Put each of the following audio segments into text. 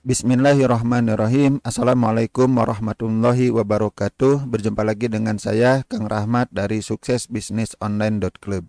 Bismillahirrahmanirrahim. Assalamualaikum warahmatullahi wabarakatuh. Berjumpa lagi dengan saya, Kang Rahmat dari suksesbisnisonline.club.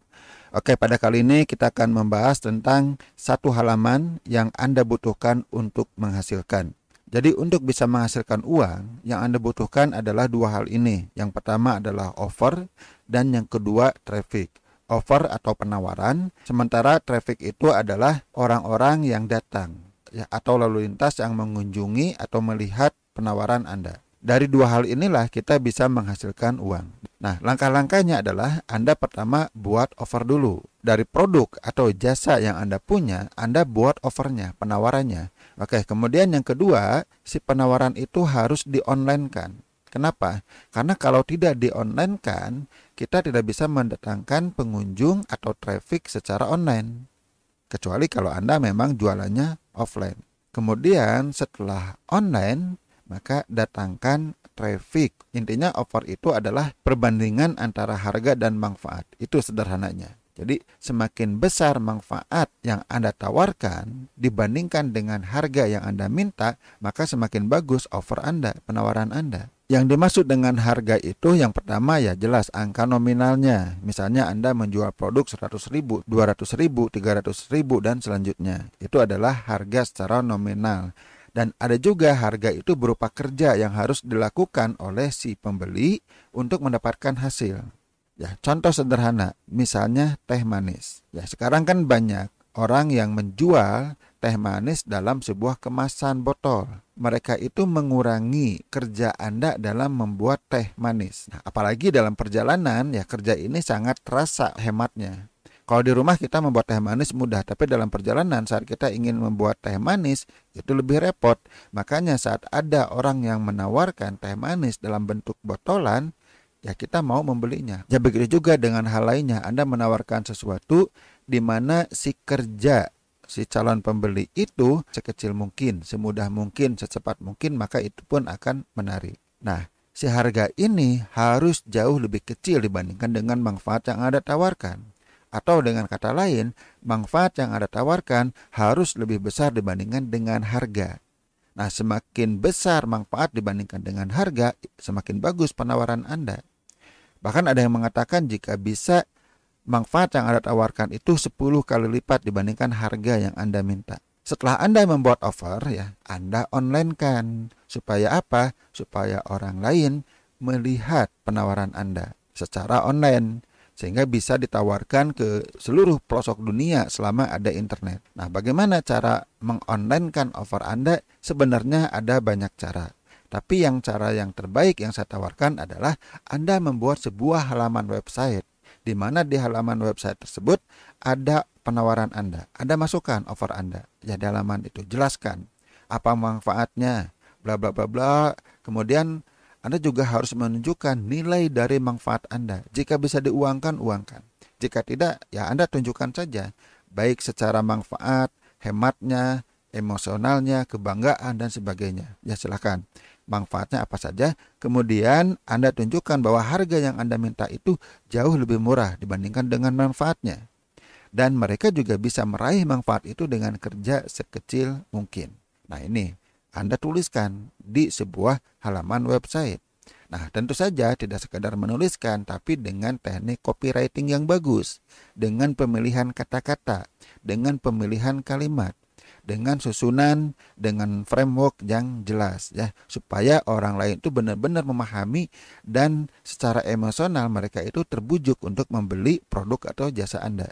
Oke, pada kali ini kita akan membahas tentang satu halaman yang Anda butuhkan untuk menghasilkan. Jadi untuk bisa menghasilkan uang, yang Anda butuhkan adalah dua hal ini. Yang pertama adalah offer dan yang kedua traffic. Offer atau penawaran, sementara traffic itu adalah orang-orang yang datang, ya, atau lalu lintas yang mengunjungi atau melihat penawaran Anda. Dari dua hal inilah kita bisa menghasilkan uang. Nah, langkah-langkahnya adalah Anda pertama buat offer dulu. Dari produk atau jasa yang Anda punya, Anda buat offernya, penawarannya. Oke, kemudian yang kedua, si penawaran itu harus di-online-kan. Kenapa? Karena kalau tidak di-online-kan, kita tidak bisa mendatangkan pengunjung atau traffic secara online. Kecuali kalau Anda memang jualannya offline. Kemudian setelah online, maka datangkan traffic. Intinya offer itu adalah perbandingan antara harga dan manfaat. Itu sederhananya. Jadi semakin besar manfaat yang Anda tawarkan dibandingkan dengan harga yang Anda minta, maka semakin bagus offer Anda, penawaran Anda. Yang dimaksud dengan harga itu yang pertama ya jelas angka nominalnya. Misalnya Anda menjual produk 100.000, 200.000, 300.000 dan selanjutnya. Itu adalah harga secara nominal. Dan ada juga harga itu berupa kerja yang harus dilakukan oleh si pembeli untuk mendapatkan hasil. Ya, contoh sederhana, misalnya teh manis. Ya, sekarang kan banyak orang yang menjual teh manis dalam sebuah kemasan botol. Mereka itu mengurangi kerja Anda dalam membuat teh manis. Nah, apalagi dalam perjalanan, ya kerja ini sangat terasa hematnya. Kalau di rumah kita membuat teh manis mudah, tapi dalam perjalanan saat kita ingin membuat teh manis itu lebih repot. Makanya saat ada orang yang menawarkan teh manis dalam bentuk botolan, ya kita mau membelinya. Ya begitu juga dengan hal lainnya. Anda menawarkan sesuatu di mana si calon pembeli itu sekecil mungkin, semudah mungkin, secepat mungkin, maka itu pun akan menarik. Nah, si harga ini harus jauh lebih kecil dibandingkan dengan manfaat yang Anda tawarkan. Atau dengan kata lain, manfaat yang Anda tawarkan harus lebih besar dibandingkan dengan harga. Nah, semakin besar manfaat dibandingkan dengan harga, semakin bagus penawaran Anda. Bahkan ada yang mengatakan jika bisa manfaat yang Anda tawarkan itu 10 kali lipat dibandingkan harga yang Anda minta. Setelah Anda membuat offer, ya, Anda online-kan. Supaya apa? Supaya orang lain melihat penawaran Anda secara online. Sehingga bisa ditawarkan ke seluruh pelosok dunia selama ada internet. Nah, bagaimana cara mengonline-kan offer Anda? Sebenarnya ada banyak cara. Tapi cara yang terbaik yang saya tawarkan adalah Anda membuat sebuah halaman website, di mana di halaman website tersebut ada penawaran Anda, ada masukan offer Anda. Ya, di halaman itu jelaskan apa manfaatnya, bla bla bla bla. Kemudian Anda juga harus menunjukkan nilai dari manfaat Anda. Jika bisa diuangkan, uangkan. Jika tidak, ya Anda tunjukkan saja, baik secara manfaat, hematnya, emosionalnya, kebanggaan dan sebagainya. Ya silakan. Manfaatnya apa saja, kemudian Anda tunjukkan bahwa harga yang Anda minta itu jauh lebih murah dibandingkan dengan manfaatnya. Dan mereka juga bisa meraih manfaat itu dengan kerja sekecil mungkin. Nah, ini Anda tuliskan di sebuah halaman website. Nah, tentu saja tidak sekadar menuliskan, tapi dengan teknik copywriting yang bagus, dengan pemilihan kata-kata, dengan pemilihan kalimat, dengan susunan, dengan framework yang jelas, ya, supaya orang lain itu benar-benar memahami dan secara emosional mereka itu terbujuk untuk membeli produk atau jasa Anda.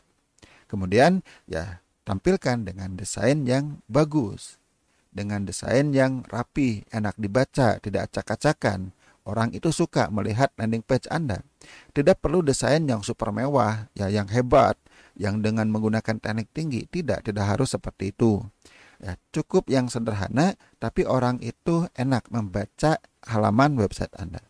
Kemudian, ya, tampilkan dengan desain yang bagus, dengan desain yang rapi, enak dibaca, tidak acak-acakan. Orang itu suka melihat landing page Anda. Tidak perlu desain yang super mewah, ya, yang hebat, yang dengan menggunakan teknik tinggi. Tidak harus seperti itu. Ya, cukup yang sederhana, tapi orang itu enak membaca halaman website Anda.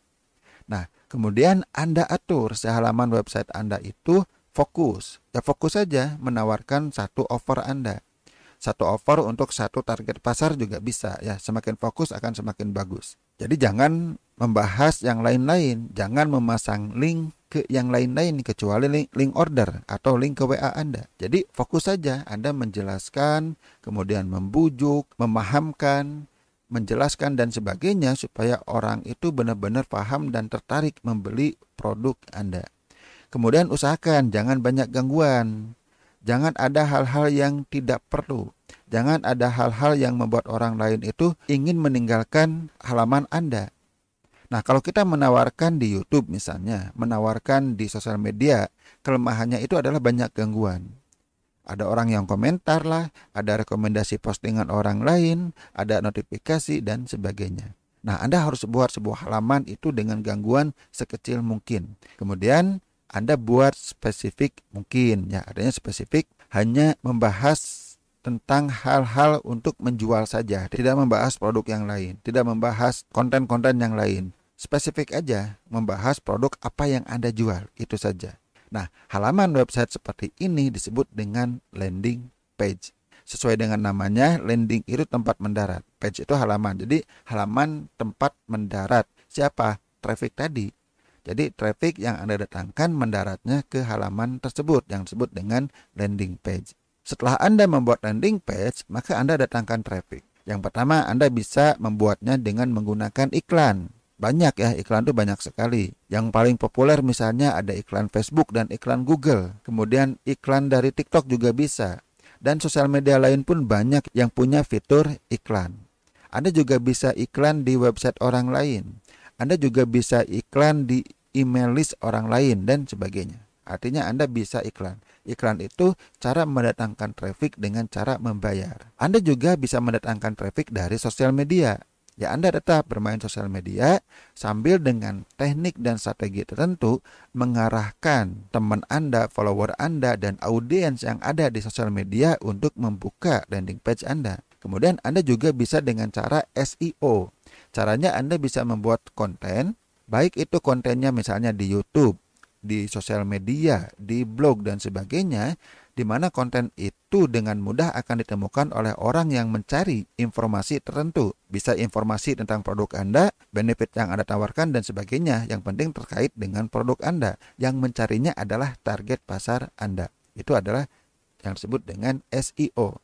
Nah, kemudian Anda atur si halaman website Anda itu fokus. Ya, fokus saja menawarkan satu offer Anda. satu offer untuk satu target pasar juga bisa ya. Semakin fokus akan semakin bagus. Jadi jangan membahas yang lain-lain, jangan memasang link ke yang lain-lain kecuali link order atau link ke WA Anda. Jadi fokus saja Anda menjelaskan, kemudian membujuk, memahamkan, menjelaskan dan sebagainya supaya orang itu benar-benar paham dan tertarik membeli produk Anda. Kemudian usahakan jangan banyak gangguan. Jangan ada hal-hal yang tidak perlu. Jangan ada hal-hal yang membuat orang lain itu ingin meninggalkan halaman Anda. Nah, kalau kita menawarkan di YouTube misalnya, menawarkan di sosial media, kelemahannya itu adalah banyak gangguan. Ada orang yang komentar lah, ada rekomendasi postingan orang lain, ada notifikasi dan sebagainya. Nah, Anda harus buat sebuah halaman itu dengan gangguan sekecil mungkin. Kemudian Anda buat spesifik mungkin, ya artinya spesifik hanya membahas tentang hal-hal untuk menjual saja, tidak membahas produk yang lain, tidak membahas konten-konten yang lain. Spesifik aja membahas produk apa yang Anda jual, itu saja. Nah, halaman website seperti ini disebut dengan landing page. Sesuai dengan namanya, landing itu tempat mendarat, page itu halaman. Jadi halaman tempat mendarat. Siapa? Traffic tadi. Jadi traffic yang Anda datangkan mendaratnya ke halaman tersebut yang disebut dengan landing page. Setelah Anda membuat landing page, maka Anda datangkan traffic. Yang pertama, Anda bisa membuatnya dengan menggunakan iklan. Banyak ya, iklan itu banyak sekali. Yang paling populer misalnya ada iklan Facebook dan iklan Google. Kemudian iklan dari TikTok juga bisa. Dan sosial media lain pun banyak yang punya fitur iklan. Anda juga bisa iklan di website orang lain. Anda juga bisa iklan di email list orang lain dan sebagainya. Artinya Anda bisa iklan. Iklan itu cara mendatangkan traffic dengan cara membayar. Anda juga bisa mendatangkan traffic dari sosial media. Ya, Anda tetap bermain sosial media sambil dengan teknik dan strategi tertentu mengarahkan teman Anda, follower Anda, dan audiens yang ada di sosial media untuk membuka landing page Anda. Kemudian Anda juga bisa dengan cara SEO. Caranya Anda bisa membuat konten, baik itu kontennya misalnya di YouTube, di sosial media, di blog dan sebagainya, di mana konten itu dengan mudah akan ditemukan oleh orang yang mencari informasi tertentu. Bisa informasi tentang produk Anda, benefit yang Anda tawarkan dan sebagainya. Yang penting terkait dengan produk Anda. Yang mencarinya adalah target pasar Anda. Itu adalah yang disebut dengan SEO.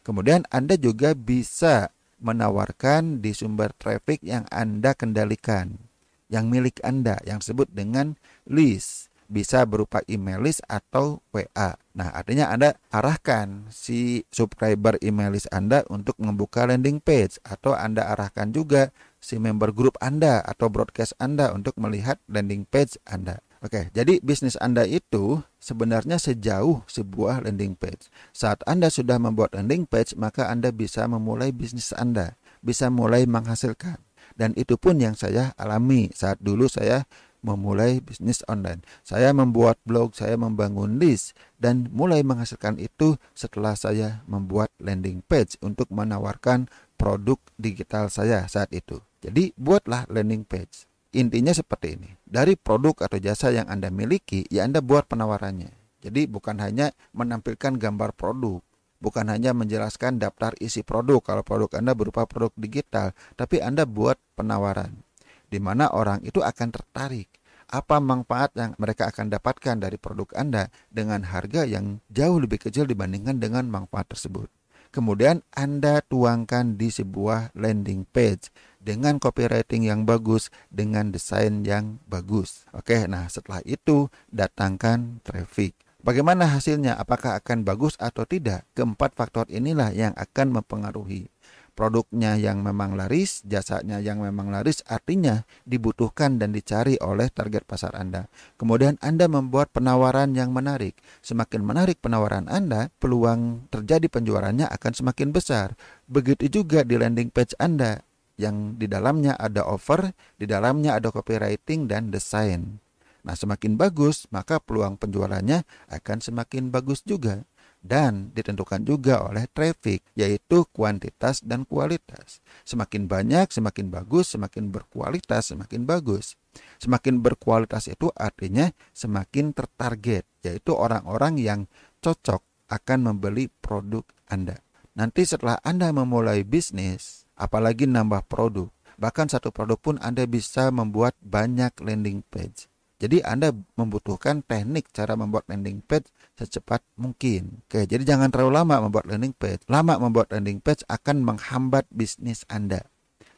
Kemudian Anda juga bisa menawarkan di sumber traffic yang Anda kendalikan, yang milik Anda, yang disebut dengan list. Bisa berupa email list atau WA. Nah, artinya Anda arahkan si subscriber email list Anda untuk membuka landing page, atau Anda arahkan juga si member group Anda atau broadcast Anda untuk melihat landing page Anda. Oke, jadi bisnis Anda itu sebenarnya sejauh sebuah landing page. Saat Anda sudah membuat landing page, maka Anda bisa memulai bisnis Anda, bisa mulai menghasilkan. Dan itu pun yang saya alami saat dulu saya memulai bisnis online. Saya membuat blog, saya membangun list, dan mulai menghasilkan itu setelah saya membuat landing page untuk menawarkan produk digital saya saat itu. Jadi buatlah landing page. Intinya seperti ini. Dari produk atau jasa yang Anda miliki, ya Anda buat penawarannya. Jadi bukan hanya menampilkan gambar produk, bukan hanya menjelaskan daftar isi produk kalau produk Anda berupa produk digital, tapi Anda buat penawaran di mana orang itu akan tertarik. Apa manfaat yang mereka akan dapatkan dari produk Anda dengan harga yang jauh lebih kecil dibandingkan dengan manfaat tersebut. Kemudian Anda tuangkan di sebuah landing page dengan copywriting yang bagus, dengan desain yang bagus. Oke, nah setelah itu datangkan traffic. Bagaimana hasilnya? Apakah akan bagus atau tidak? Keempat faktor inilah yang akan mempengaruhi. Produknya yang memang laris, jasanya yang memang laris, artinya dibutuhkan dan dicari oleh target pasar Anda. Kemudian Anda membuat penawaran yang menarik. Semakin menarik penawaran Anda, peluang terjadi penjualannya akan semakin besar. Begitu juga di landing page Anda, yang di dalamnya ada offer, di dalamnya ada copywriting dan desain. Nah, semakin bagus, maka peluang penjualannya akan semakin bagus juga. Dan ditentukan juga oleh traffic, yaitu kuantitas dan kualitas. Semakin banyak, semakin bagus, semakin berkualitas, semakin bagus. Semakin berkualitas itu artinya semakin tertarget, yaitu orang-orang yang cocok akan membeli produk Anda. Nanti setelah Anda memulai bisnis, apalagi nambah produk, bahkan satu produk pun Anda bisa membuat banyak landing page. Jadi Anda membutuhkan teknik cara membuat landing page secepat mungkin. Oke, jadi jangan terlalu lama membuat landing page. Lama membuat landing page akan menghambat bisnis Anda.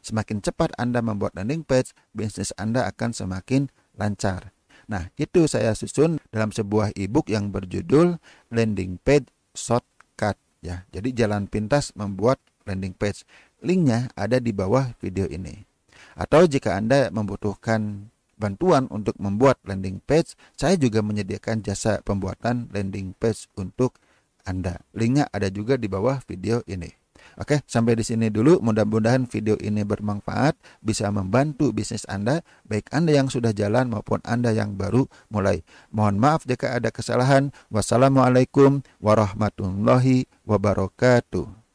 Semakin cepat Anda membuat landing page, bisnis Anda akan semakin lancar. Nah, itu saya susun dalam sebuah ebook yang berjudul Landing Page Shortcut ya. Jadi jalan pintas membuat landing page. Linknya ada di bawah video ini. Atau jika Anda membutuhkan bantuan untuk membuat landing page, saya juga menyediakan jasa pembuatan landing page untuk Anda. Linknya ada juga di bawah video ini. Oke, sampai di sini dulu. Mudah-mudahan video ini bermanfaat, bisa membantu bisnis Anda, baik Anda yang sudah jalan maupun Anda yang baru mulai. Mohon maaf jika ada kesalahan. Wassalamualaikum warahmatullahi wabarakatuh.